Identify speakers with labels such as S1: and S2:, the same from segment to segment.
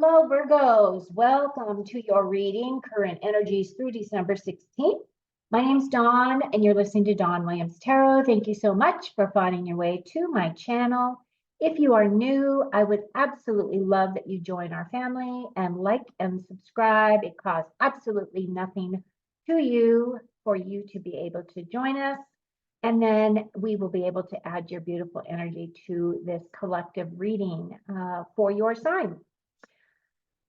S1: Hello, Virgos. Welcome to your reading, current energies through December 16th. My name's Dawn, and you're listening to Dawn Williams Tarot. Thank you so much for finding your way to my channel. If you are new, I would absolutely love that you join our family and like and subscribe. It costs absolutely nothing to you for you to be able to join us. And then we will be able to add your beautiful energy to this collective reading for your sign.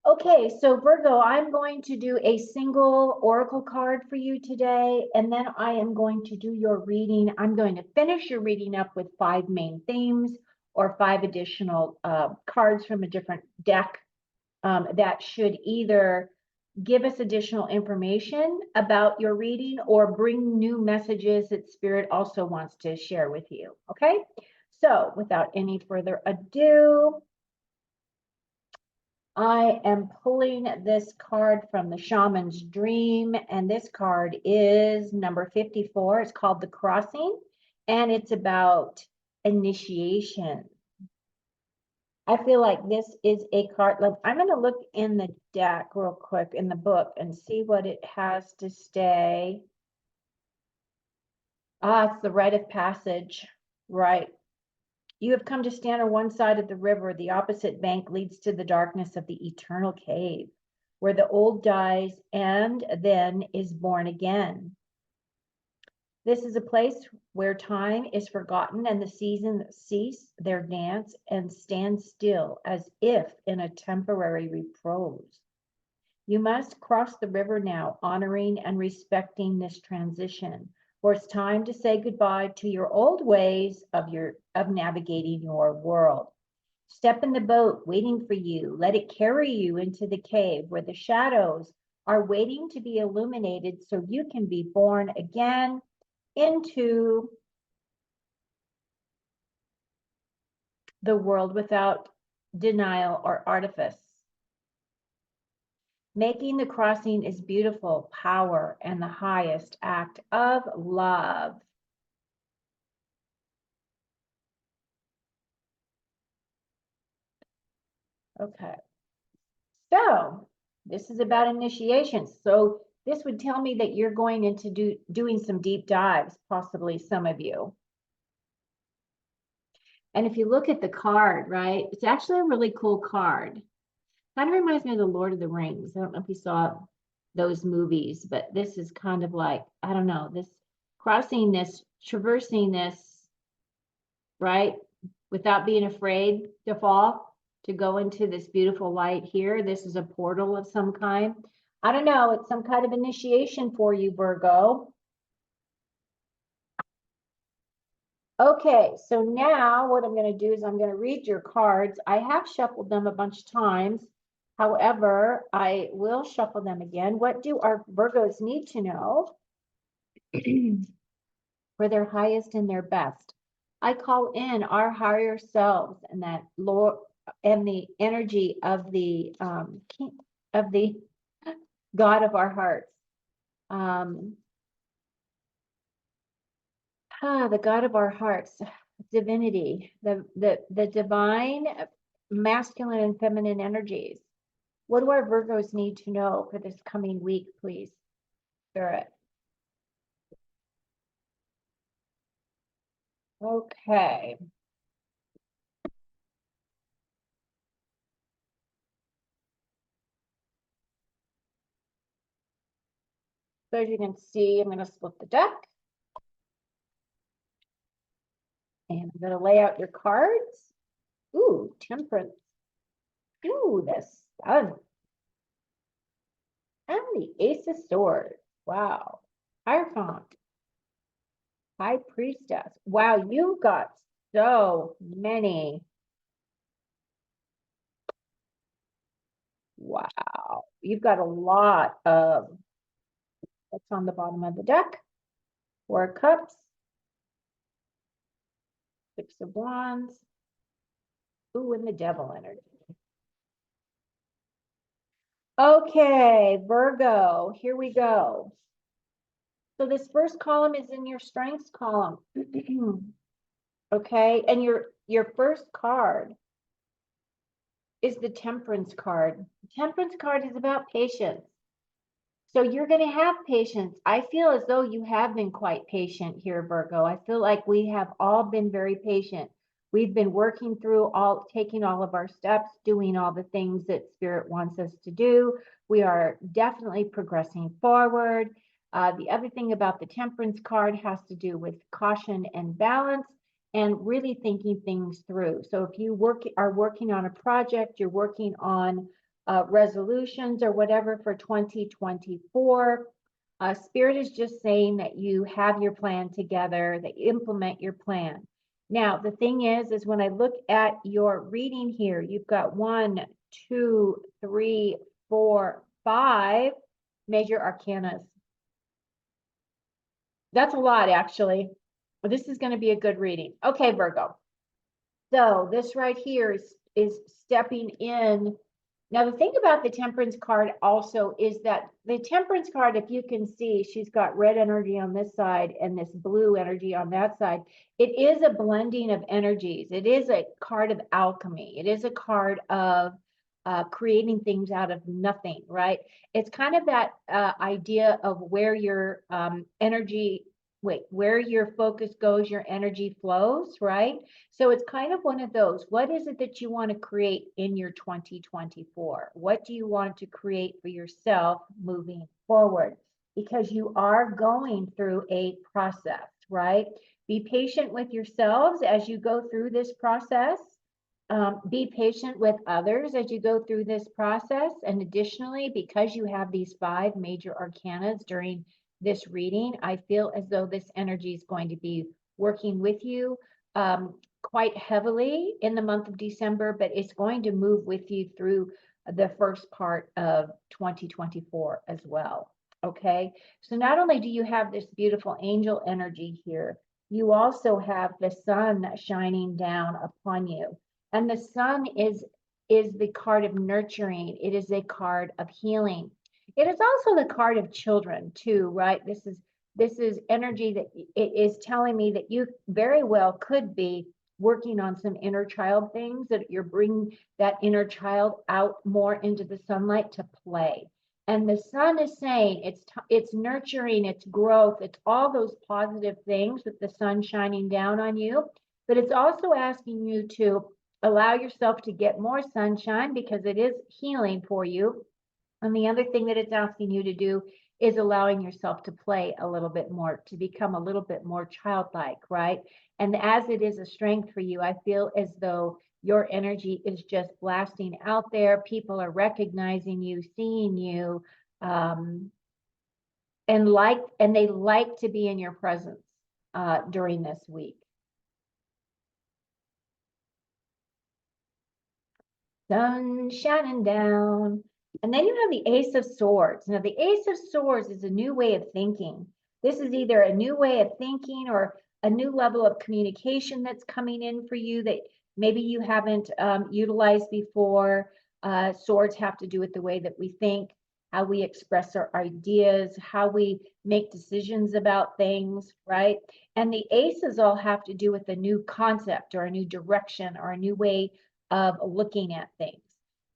S1: Okay, so Virgo, I'm going to do a single oracle card for you today, and then I am going to do your reading. I'm going to finish your reading up with 5 main themes or 5 additional cards from a different deck that should either give us additional information about your reading or bring new messages that Spirit also wants to share with you, okay? So without any further ado, I am pulling this card from the Shaman's Dream, and this card is number 54. It's called The Crossing, and it's about initiation. I feel like this is a card. Like, I'm going to look in the deck real quick in the book and see what it has to say. It's the rite of passage, right? You have come to stand on one side of the river. The opposite bank leads to the darkness of the eternal cave, where the old dies and then is born again. This is a place where time is forgotten and the seasons cease their dance and stand still as if in a temporary repose. You must cross the river now, honoring and respecting this transition. For it's time to say goodbye to your old ways of navigating your world. Step in the boat waiting for you. Let it carry you into the cave where the shadows are waiting to be illuminated so you can be born again into the world without denial or artifice. Making the crossing is beautiful power and the highest act of love. Okay, so this is about initiation. So this would tell me that you're going into doing some deep dives, possibly some of you. And if you look at the card, right, it's actually a really cool card. Kind of reminds me of the Lord of the Rings. I don't know if you saw those movies, but this is kind of like, I don't know, this crossing this, traversing this, right, without being afraid to fall, to go into this beautiful light here. This is a portal of some kind. I don't know, it's some kind of initiation for you, Virgo. Okay, so now what I'm going to do is I'm going to read your cards. I have shuffled them a bunch of times. However, I will shuffle them again. What do our Virgos need to know for their highest and their best? I call in our higher selves and that Lord and the energy of the God of our hearts. The God of our hearts, divinity, the divine masculine and feminine energies. What do our Virgos need to know for this coming week, please, Spirit? Okay. So as you can see, I'm going to split the deck. And I'm going to lay out your cards. Ooh, Temperance. Ooh, the Sun. And the Ace of Swords. Wow. Hierophant. High Priestess. Wow, you got so many. Wow. You've got a lot of what's on the bottom of the deck. 4 of Cups. 6 of Wands. Ooh, and the Devil energy. Okay, Virgo, here we go. So this first column is in your strengths column. Okay, and your first card is the Temperance card. The Temperance card is about patience. So you're going to have patience. I feel as though you have been quite patient here, Virgo. I feel like we have all been very patient. We've been working through taking all of our steps, doing all the things that Spirit wants us to do. We are definitely progressing forward. The other thing about the Temperance card has to do with caution and balance and really thinking things through. So if you are working on a project, you're working on resolutions or whatever for 2024. Spirit is just saying that you have your plan together, that you implement your plan. Now, the thing is when I look at your reading here, you've got 1, 2, 3, 4, 5 major arcanas. That's a lot, actually. This is going to be a good reading. Okay, Virgo. So this right here is stepping in. Now, the thing about the Temperance card also is that the Temperance card, if you can see, she's got red energy on this side and this blue energy on that side. It is a blending of energies. It is a card of alchemy. It is a card of creating things out of nothing, right? It's kind of that idea of where your where your focus goes, your energy flows, right? So it's kind of one of those. What is it that you want to create in your 2024? What do you want to create for yourself moving forward? Because you are going through a process, right? Be patient with yourselves as you go through this process. Be patient with others as you go through this process. And additionally, because you have these 5 major arcanas during this reading, I feel as though this energy is going to be working with you quite heavily in the month of December, but it's going to move with you through the first part of 2024 as well. Okay, so not only do you have this beautiful angel energy here, you also have the sun shining down upon you. And the sun is the card of nurturing. It is a card of healing. It is also the card of children too, right? This is energy that it is telling me that you very well could be working on some inner child things, that you're bringing that inner child out more into the sunlight to play. And the sun is saying it's nurturing, it's growth, it's all those positive things with the sun shining down on you. But it's also asking you to allow yourself to get more sunshine because it is healing for you. And the other thing that it's asking you to do is allowing yourself to play a little bit more, to become a little bit more childlike, right? And as it is a strength for you, I feel as though your energy is just blasting out there. People are recognizing you, seeing you, and they like to be in your presence during this week. Sun shining down. And then you have the Ace of Swords. Now, the Ace of Swords is a new way of thinking. This is either a new way of thinking or a new level of communication that's coming in for you that maybe you haven't utilized before. Swords have to do with the way that we think, how we express our ideas, how we make decisions about things, right? And the aces all have to do with a new concept or a new direction or a new way of looking at things.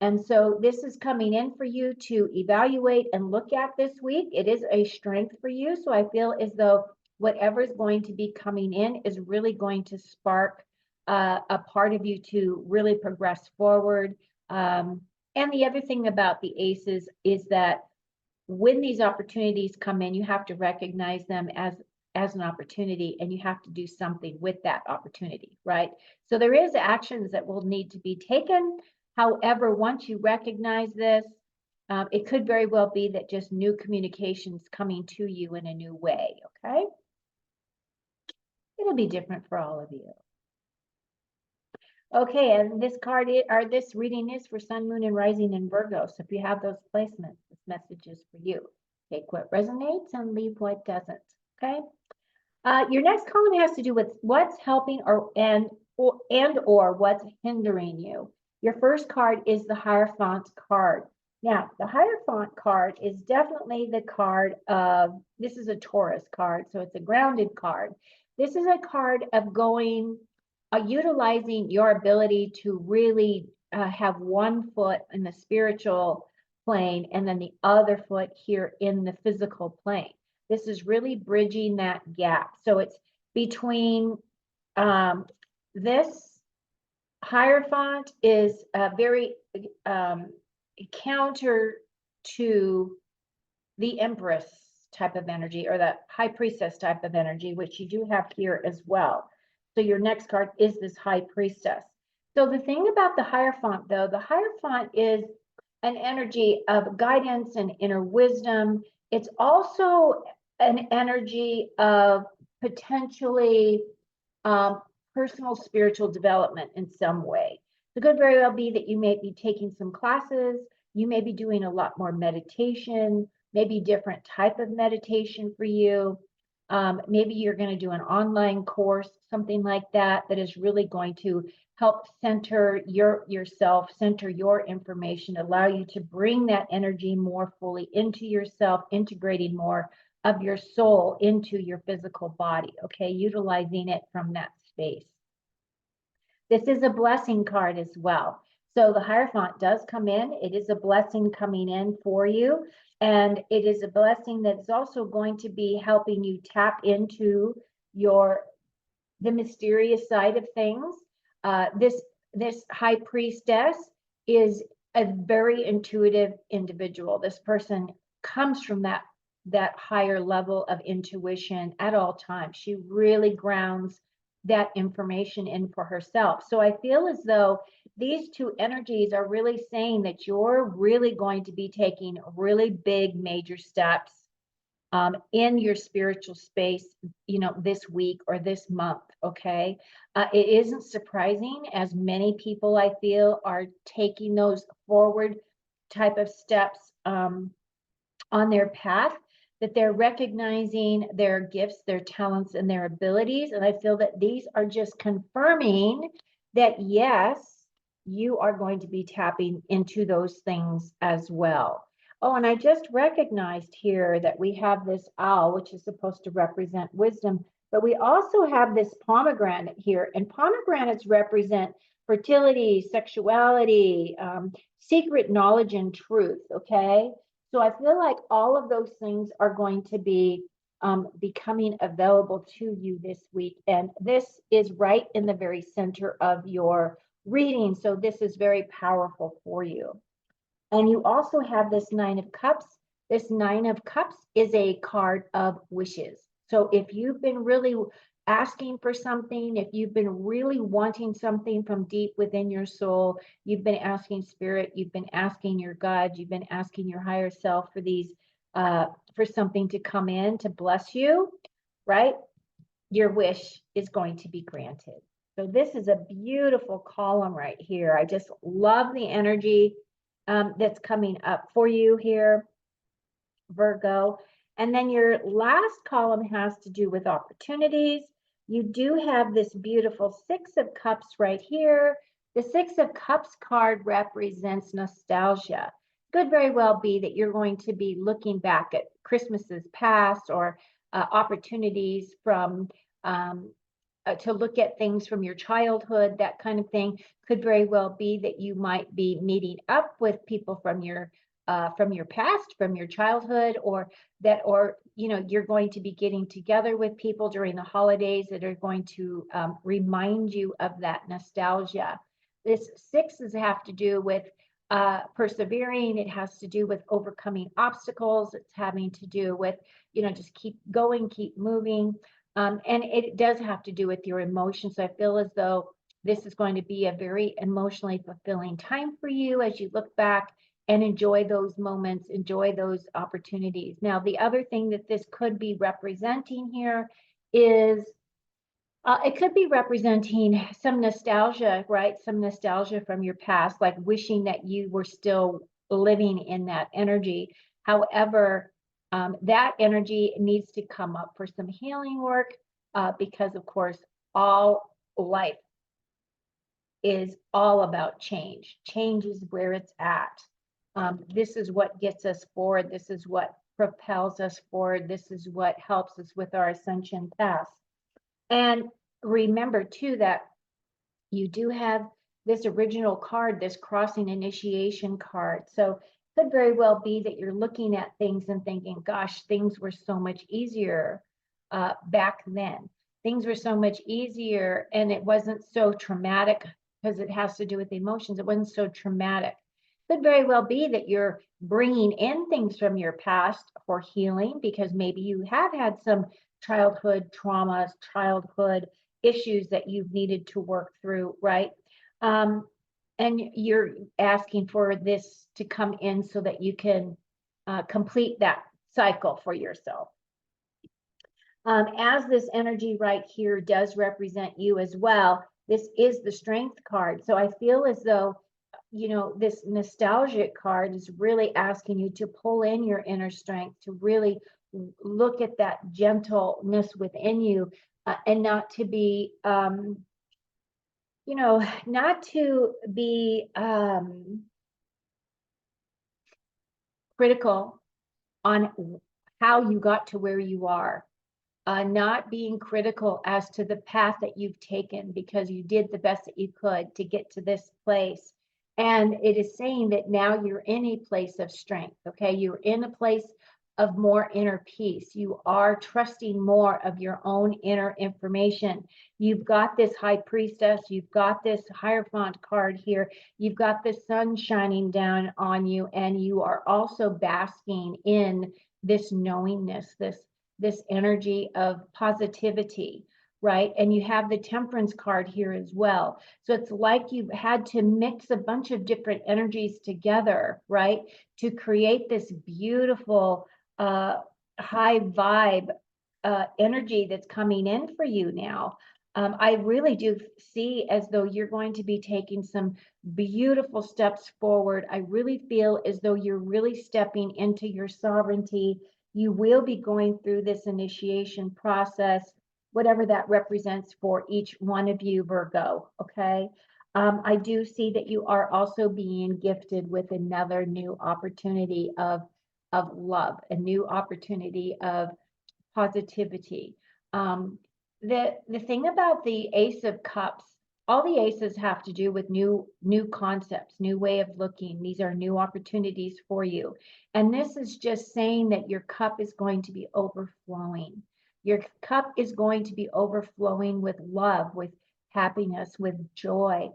S1: And so this is coming in for you to evaluate and look at this week. It is a strength for you. So I feel as though whatever is going to be coming in is really going to spark a part of you to really progress forward. And the other thing about the aces is that when these opportunities come in, you have to recognize them as an opportunity, and you have to do something with that opportunity, right? So there is actions that will need to be taken. However, once you recognize this, it could very well be that just new communications coming to you in a new way, okay? It'll be different for all of you. Okay, and this reading is for Sun, Moon, and Rising in Virgo. So if you have those placements, this message is for you. Take what resonates and leave what doesn't, okay? Your next column has to do with what's helping or what's hindering you. Your first card is the Hierophant card. Now, the Hierophant card is definitely the card of, this is a Taurus card, so it's a grounded card. This is a card of going utilizing your ability to really have one foot in the spiritual plane and then the other foot here in the physical plane. This is really bridging that gap. So it's between this Hierophant is very counter to the Empress type of energy or the High Priestess type of energy, which you do have here as well. So your next card is this High Priestess. So the thing about the Hierophant, though, the Hierophant is an energy of guidance and inner wisdom. It's also an energy of potentially personal spiritual development in some way. It could very well be that you may be taking some classes, you may be doing a lot more meditation, maybe different type of meditation for you. Maybe you're going to do an online course, something like that, that is really going to help center yourself, center your information, allow you to bring that energy more fully into yourself, integrating more of your soul into your physical body, okay, utilizing it from that space. This is a blessing card as well. So the Hierophant does come in. It is a blessing coming in for you. And it is a blessing that's also going to be helping you tap into the mysterious side of things. This High Priestess is a very intuitive individual. This person comes from that higher level of intuition at all times. She really grounds that information in for herself. So I feel as though these two energies are really saying that you're really going to be taking really big, major steps in your spiritual space, this week or this month, okay? It isn't surprising, as many people I feel are taking those forward type of steps on their path, that they're recognizing their gifts, their talents, and their abilities. And I feel that these are just confirming that, yes, you are going to be tapping into those things as well. Oh, and I just recognized here that we have this owl, which is supposed to represent wisdom, but we also have this pomegranate here, and pomegranates represent fertility, sexuality, secret knowledge and truth, okay? So I feel like all of those things are going to be becoming available to you this week. And this is right in the very center of your reading. So this is very powerful for you. And you also have this Nine of Cups. This Nine of Cups is a card of wishes. So if you've been really asking for something, if you've been really wanting something from deep within your soul, you've been asking spirit, you've been asking your God, you've been asking your higher self for these, for something to come in to bless you, right? Your wish is going to be granted. So this is a beautiful column right here. I just love the energy that's coming up for you here, Virgo. And then your last column has to do with opportunities. You do have this beautiful Six of Cups right here. The Six of Cups card represents nostalgia. Could very well be that you're going to be looking back at Christmases past or opportunities from to look at things from your childhood, that kind of thing. Could very well be that you might be meeting up with people from your past, from your childhood, or you're going to be getting together with people during the holidays that are going to remind you of that nostalgia. This sixes have to do with persevering. It has to do with overcoming obstacles. It's having to do with, just keep going, keep moving. And it does have to do with your emotions. So I feel as though this is going to be a very emotionally fulfilling time for you as you look back and enjoy those moments, enjoy those opportunities. Now, the other thing that this could be representing here is it could be representing some nostalgia, right? Some nostalgia from your past, like wishing that you were still living in that energy. However, that energy needs to come up for some healing work because, of course, all life is all about change. Change is where it's at. This is what gets us forward. This is what propels us forward. This is what helps us with our ascension path. And remember, too, that You do have this original card, this crossing initiation card. So it could very well be that you're looking at things and thinking, gosh, things were so much easier back then. Things were so much easier and it wasn't so traumatic because it has to do with emotions. It wasn't so traumatic. Could very well be that you're bringing in things from your past for healing because maybe you have had some childhood traumas, childhood issues that you've needed to work through, right? Um, and you're asking for this to come in so that you can complete that cycle for yourself. As this energy right here does represent you as well, this is the strength card. So I feel as though, you know, this nostalgic card is really asking you to pull in your inner strength, to really look at that gentleness within you and not to be, you know, not to be critical on how you got to where you are. Not being critical as to the path that you've taken because you did the best that you could to get to this place. And it is saying that now you're in a place of strength, okay? You're in a place of more inner peace. You are trusting more of your own inner information. You've got this high priestess, you've got this Hierophant card here, you've got the sun shining down on you, and you are also basking in this knowingness, this energy of positivity, right? And you have the Temperance card here as well. So it's like you've had to mix a bunch of different energies together, right? To create this beautiful high vibe energy that's coming in for you now. I really do see as though you're going to be taking some beautiful steps forward. I really feel as though you're really stepping into your sovereignty. You will be going through this initiation process, whatever that represents for each one of you, Virgo, okay? I do see that you are also being gifted with another new opportunity of love, a new opportunity of positivity. The thing about the Ace of Cups, all the aces have to do with new concepts, new way of looking. These are new opportunities for you. And this is just saying that your cup is going to be overflowing. Your cup is going to be overflowing with love, with happiness, with joy.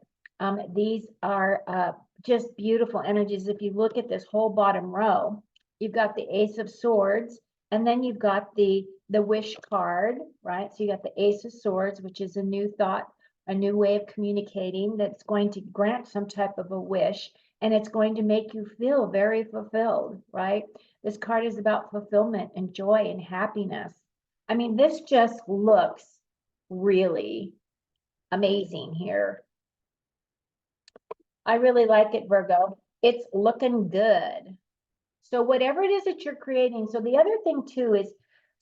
S1: These are just beautiful energies. If you look at this whole bottom row, you've got the Ace of Swords, and then you've got the Wish card, right? So you got the Ace of Swords, which is a new thought, a new way of communicating that's going to grant some type of a wish, and it's going to make you feel very fulfilled, right? This card is about fulfillment and joy and happiness. I mean, this just looks really amazing here. I really like it, Virgo. It's looking good. So whatever it is that you're creating. So the other thing too is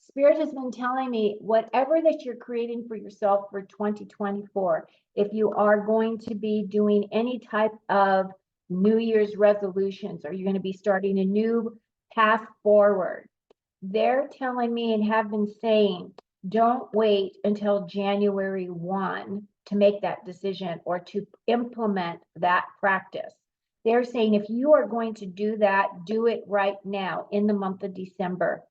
S1: Spirit has been telling me whatever that you're creating for yourself for 2024, if you are going to be doing any type of New Year's resolutions, or you're going to be starting a new path forward, they're telling me and have been saying, don't wait until January 1 to make that decision or to implement that practice. They're saying if you are going to do that, do it right now in the month of December.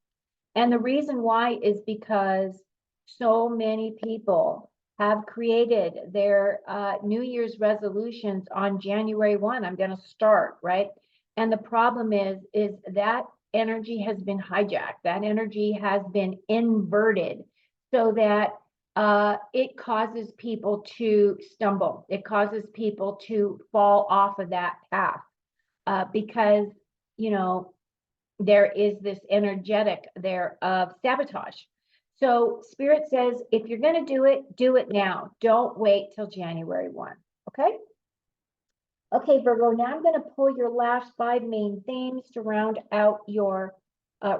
S1: And the reason why is because so many people have created their New Year's resolutions on January 1. I'm going to start, right? And the problem is that energy has been hijacked. That energy has been inverted so that it causes people to stumble. It causes people to fall off of that path because, you know, there is this energetic there of sabotage. So Spirit says, if you're going to do it now. Don't wait till January 1. Okay? Okay, Virgo, now I'm going to pull your last 5 main themes to round out your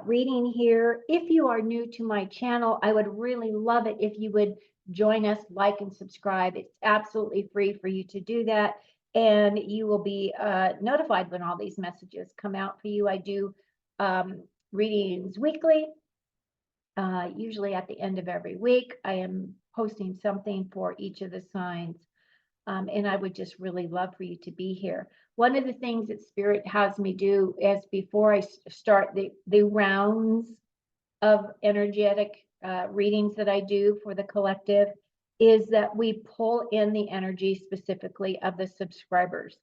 S1: reading here. If you are new to my channel, I would really love it if you would join us, like and subscribe. It's absolutely free for you to do that. And you will be notified when all these messages come out for you. I do readings weekly, usually at the end of every week. I am posting something for each of the signs. And I would just really love for you to be here. One of the things that Spirit has me do is before I start the rounds of energetic readings that I do for the collective is that we pull in the energy specifically of the subscribers.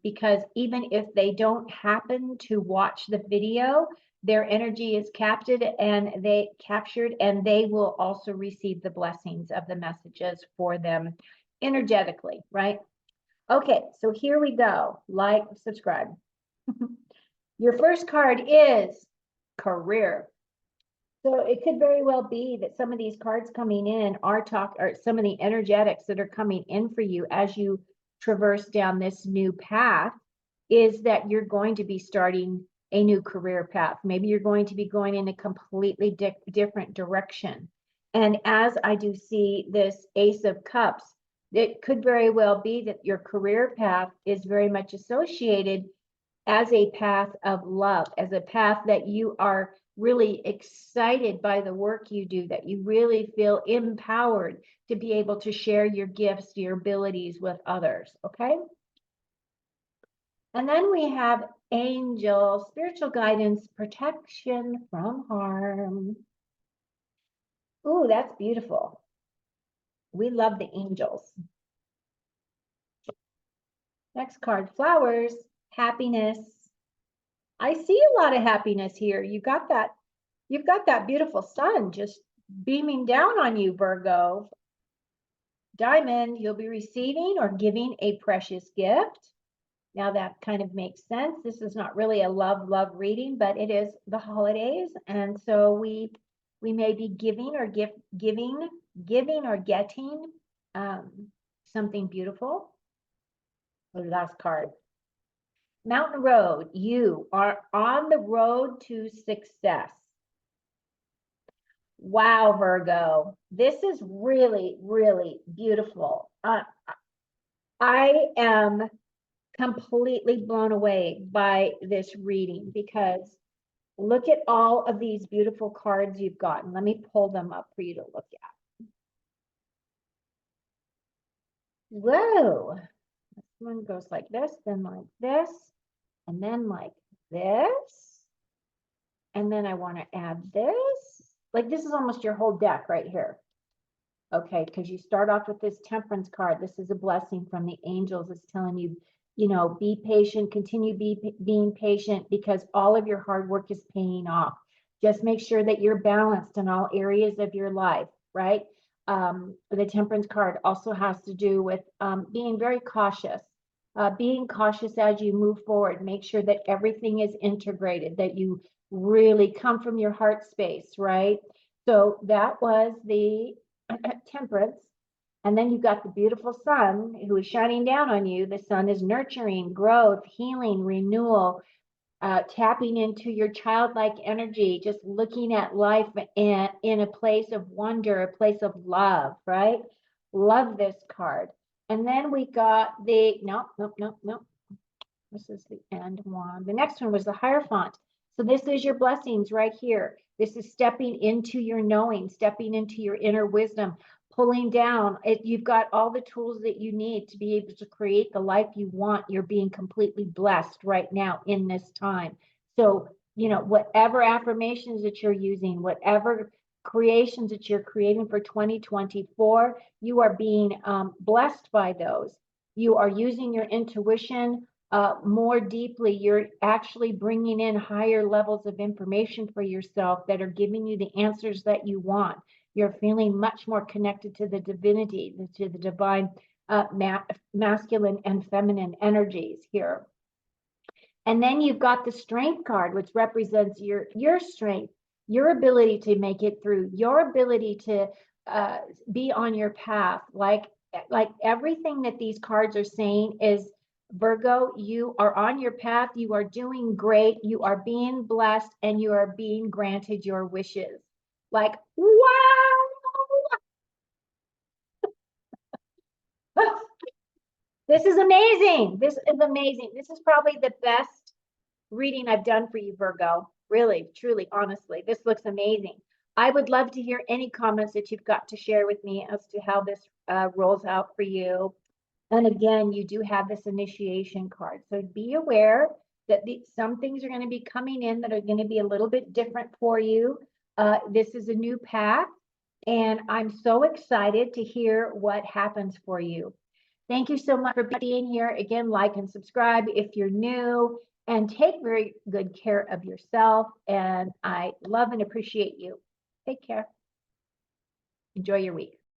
S1: Because even if they don't happen to watch the video, their energy is captured and they will also receive the blessings of the messages for them energetically, right? Okay, so here we go. Like, subscribe. Your first card is career. So it could very well be that some of these cards coming in are some of the energetics that are coming in for you as you traverse down this new path is that you're going to be starting a new career path. Maybe you're going to be going in a completely different direction. And as I do see this Ace of Cups, it could very well be that your career path is very much associated as a path of love, as a path that you are really excited by the work you do, that you really feel empowered to be able to share your gifts, your abilities with others, okay? And then we have angel, spiritual guidance, protection from harm. Ooh, that's beautiful. We love the angels. Next card, flowers, happiness. I see a lot of happiness here. You've got that beautiful sun just beaming down on you, Virgo. Diamond, you'll be receiving or giving a precious gift. Now that kind of makes sense. This is not really a love reading, but it is the holidays. And so we may be giving or getting something beautiful. The last card. Mountain Road, you are on the road to success. Wow, Virgo, this is really, really beautiful. I am completely blown away by this reading because look at all of these beautiful cards you've gotten. Let me pull them up for you to look at. Whoa, this one goes like this, then like this, and then like this. And then I want to add this. Like this is almost your whole deck right here. Okay, because you start off with this temperance card. This is a blessing from the angels. It's telling you, be patient, continue being patient because all of your hard work is paying off. Just make sure that you're balanced in all areas of your life, right? The temperance card also has to do with being very cautious. Being cautious as you move forward. Make sure that everything is integrated, that you really come from your heart space, right? So that was the temperance. And then you've got the beautiful sun who is shining down on you. The sun is nurturing, growth, healing, renewal, tapping into your childlike energy, just looking at life in a place of wonder, a place of love, right? Love this card. And then we got nope. This is the end one. The next one was the Hierophant. So this is your blessings right here. This is stepping into your knowing, stepping into your inner wisdom, pulling down. You've got all the tools that you need to be able to create the life you want. You're being completely blessed right now in this time. So, whatever affirmations that you're using, whatever creations that you're creating for 2024, you are being blessed by those. You are using your intuition more deeply. You're actually bringing in higher levels of information for yourself that are giving you the answers that you want. You're feeling much more connected to the divinity, to the divine masculine and feminine energies here. And then you've got the strength card, which represents your strength, your ability to make it through, your ability to be on your path. Like everything that these cards are saying is, Virgo, you are on your path, you are doing great, you are being blessed, and you are being granted your wishes. Like, wow! This is amazing. This is amazing. This is probably the best reading I've done for you, Virgo. Really, truly, honestly, this looks amazing. I would love to hear any comments that you've got to share with me as to how this rolls out for you. And again, you do have this initiation card. So be aware that some things are going to be coming in that are going to be a little bit different for you. This is a new path, and I'm so excited to hear what happens for you. Thank you so much for being here. Again, like and subscribe if you're new, and take very good care of yourself. And I love and appreciate you. Take care. Enjoy your week.